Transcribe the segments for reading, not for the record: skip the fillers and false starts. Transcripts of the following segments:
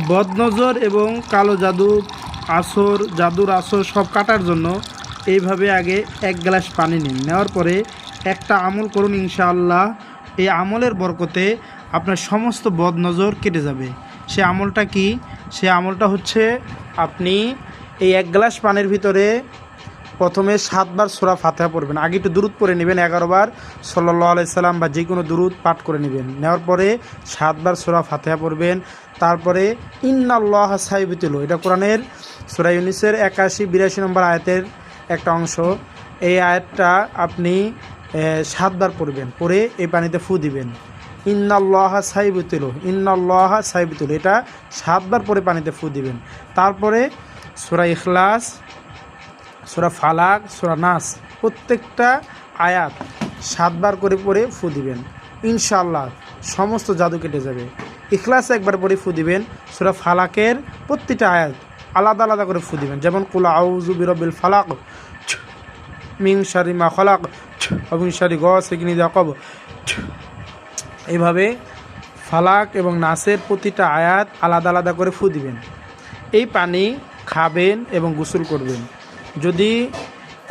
বদনজর এবং কালো জাদু জাদুর আসর সব কাটার জন্য এইভাবে আগে 1 গ্লাস পানি নিন। নেওয়ার পরে একটা আমল করুন, ইনশাআল্লাহ এই আমলের বরকতে আপনার সমস্ত বদনজর কেটে যাবে। সে আমলটা কি? সে আমলটা হচ্ছে, আপনি এই 1 গ্লাস পানির ভিতরে প্রথমে 7 বার সূরা ফাতিহা পড়বেন। আগে একটু দুরূদ পড়ে নেবেন, 11 বার সাল্লাল্লাহু আলাইহি সাল্লাম বা যে কোনো দুরূদ পাঠ করে নেবেন। নেওয়ার পরে 7 বার সূরা ফাতিহা পড়বেন। তারপরে ইন্নাল্লাহা সাইয়্যিবুল, এটা কোরআনের সূরা ইউনূসের 81-82 নম্বর আয়াতের একটা অংশ। এই আয়াতটা আপনি 7 বার পড়বেন, পড়ে এই পানিতে ফু দিবেন। ইন্নাল্লাহা সাইয়্যিবুল, এটা 7 বার পরে পানিতে ফু দিবেন। তারপরে সূরা ইখলাস, সূরা ফালাক, সূরা নাস প্রত্যেকটা আয়াত 7 বার করে পড়ে ফু দিবেন। ইনশাআল্লাহ সমস্ত জাদু কেটে যাবে। ইখলাস একবার পরে ফু দিবেন। সূরা ফালাকের প্রতিটা আয়াত আলাদা আলাদা করে ফু দিবেন, যেমন কুল আউযু বিরাব্বিল ফালাক, মিন শাররি মা খালাক, মিন শাররি গাসিকিন ইযা ওয়াকাব। এইভাবে ফালাক এবং নাসের প্রতিটা আয়াত আলাদা আলাদা করে ফু দিবেন। এই পানি খাবেন এবং গোসল করবেন। যদি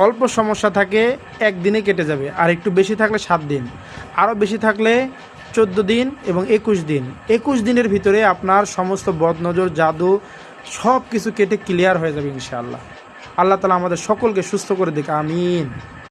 অল্প সমস্যা থাকে 1 দিনে কেটে যাবে, আর একটু বেশি থাকলে 7 দিন, আরও বেশি থাকলে 14 দিন এবং 21 দিন। 21 দিনের ভিতরে আপনার সমস্ত বদনজর, জাদু সব কিছু কেটে ক্লিয়ার হয়ে যাবে ইনশাআল্লাহ। আল্লাহ তাআলা আমাদের সকলকে সুস্থ করে দিক, আমিন।